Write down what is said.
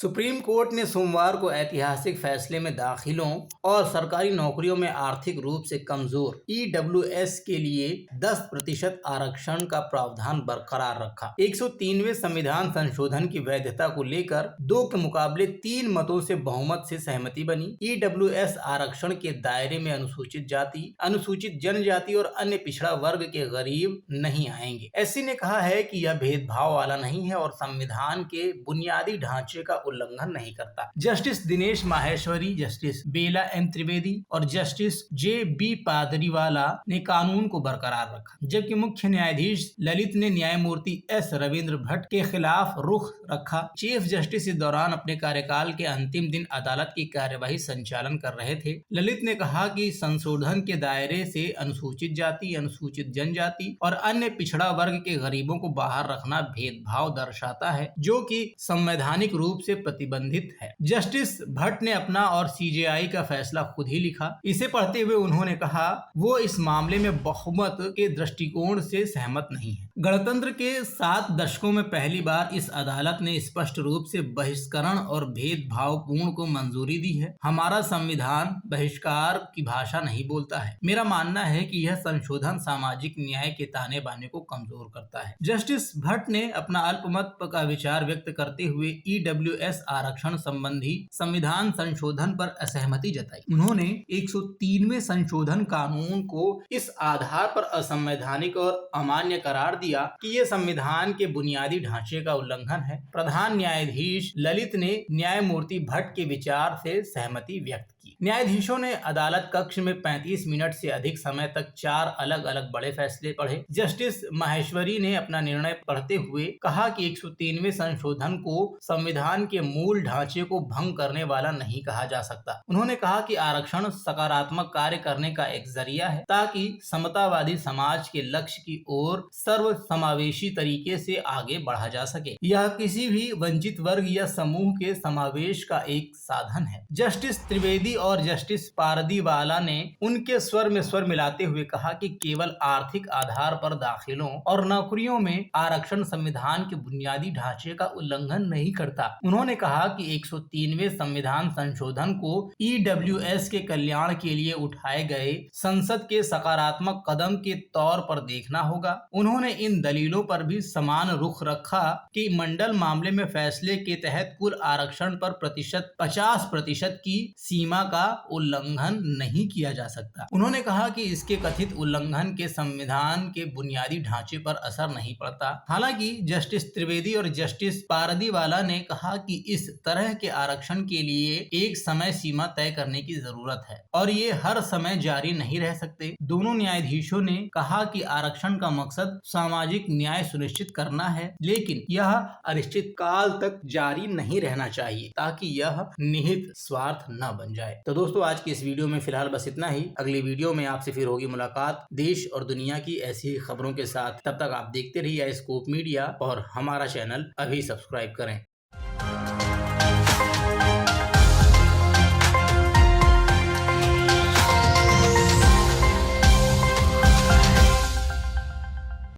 Supreme court ने सोमवार को ऐतिहासिक फैसले में दाखिलों और सरकारी नौकरियों में आर्थिक रूप से कमजोर ईडब्ल्यूएस के लिए 10% आरक्षण का प्रावधान बरकरार रखा। 103वें संविधान संशोधन की वैधता को लेकर 2 के मुकाबले 3 मतों से बहुमत से सहमति बनी। ईडब्ल्यूएस आरक्षण के दायरे में अनुसूचित जाति, अनुसूचित जनजाति और अन्य पिछड़ा वर्ग के गरीब नहीं आएंगे। एससी ने कहा है कि यह भेदभाव वाला नहीं है और संविधान के बुनियादी ढांचे का उल्लंघन नहीं करता। जस्टिस दिनेश माहेश्वरी, जस्टिस बेला एम त्रिवेदी और जस्टिस जे बी पादरीवाला ने कानून को बरकरार रखा, जबकि मुख्य न्यायाधीश ललित ने न्यायमूर्ति एस रविंद्र भट्ट के खिलाफ रुख रखा। चीफ जस्टिस इस दौरान अपने कार्यकाल के अंतिम दिन अदालत की कार्यवाही संचालन कर रहे थे। ललित ने कहा कि संशोधन के दायरे से अनुसूचित जाति, अनुसूचित जनजाति और अन्य पिछड़ा वर्ग के गरीबों को बाहर रखना भेदभाव दर्शाता है, जो कि संवैधानिक रूप से प्रतिबंधित है। जस्टिस भट्ट ने अपना और सीजेआई का फैसला खुद ही लिखा। इसे पढ़ते हुए उन्होंने कहा वो इस मामले में बहुमत के दृष्टिकोण से सहमत नहीं है। गणतंत्र के 7 दशकों में पहली बार इस अदालत ने स्पष्ट रूप से बहिष्करण और भेदभावपूर्ण को मंजूरी दी है। हमारा संविधान बहिष्कार की भाषा नहीं बोलता है। मेरा मानना है कि यह संशोधन सामाजिक न्याय के ताने बाने को कमजोर करता है। जस्टिस भट्ट ने अपना अल्पमत का विचार व्यक्त करते हुए ईडब्ल्यूएस आरक्षण संबंधी संविधान संशोधन पर असहमति जताई। उन्होंने 103वें संशोधन कानून को इस आधार पर असंवैधानिक और अमान्य करार दिया कि यह संविधान के बुनियादी ढांचे का उल्लंघन है। प्रधान न्यायाधीश ललित ने न्यायमूर्ति भट्ट के विचार से सहमति व्यक्त की। न्यायाधीशों ने अदालत कक्ष में 35 मिनट से अधिक समय तक 4 अलग अलग बड़े फैसले पढ़े। जस्टिस माहेश्वरी ने अपना निर्णय पढ़ते हुए कहा कि 103वें संशोधन को संविधान के मूल ढांचे को भंग करने वाला नहीं कहा जा सकता। उन्होंने कहा कि आरक्षण सकारात्मक कार्य करने का एक जरिया है ताकि समतावादी समाज के लक्ष्य की ओर सर्व समावेशी तरीके से आगे बढ़ा जा सके। यह किसी भी वंचित वर्ग या समूह के समावेश का एक साधन है। जस्टिस त्रिवेदी और जस्टिस पारदीवाला ने उनके स्वर में स्वर मिलाते हुए कहा कि केवल आर्थिक आधार पर दाखिलों और नौकरियों में आरक्षण संविधान के बुनियादी ढांचे का उल्लंघन नहीं करता। उन्होंने कहा कि 103वें संविधान संशोधन को ईडब्ल्यूएस के कल्याण के लिए उठाए गए संसद के सकारात्मक कदम के तौर पर देखना होगा। उन्होंने इन दलीलों पर भी समान रुख रखा कि मंडल मामले में फैसले के तहत कुल आरक्षण पर 50% की सीमा का उल्लंघन नहीं किया जा सकता। उन्होंने कहा कि इसके कथित उल्लंघन के संविधान के बुनियादी ढांचे पर असर नहीं पड़ता। हालांकि जस्टिस त्रिवेदी और जस्टिस पारदीवाला ने कहा कि इस तरह के आरक्षण के लिए एक समय सीमा तय करने की जरूरत है और ये हर समय जारी नहीं रह सकते। दोनों न्यायाधीशों ने कहा कि आरक्षण का मकसद सामाजिक न्याय सुनिश्चित करना है, लेकिन यह अनिश्चित काल तक जारी नहीं रहना चाहिए ताकि यह निहित स्वार्थ न बन जाए। तो दोस्तों, आज की इस वीडियो में फिलहाल बस इतना ही। अगली वीडियो में आपसे फिर होगी मुलाकात देश और दुनिया की ऐसी ही खबरों के साथ। तब तक आप देखते रहिए स्कूप मीडिया और हमारा चैनल अभी सब्सक्राइब करें।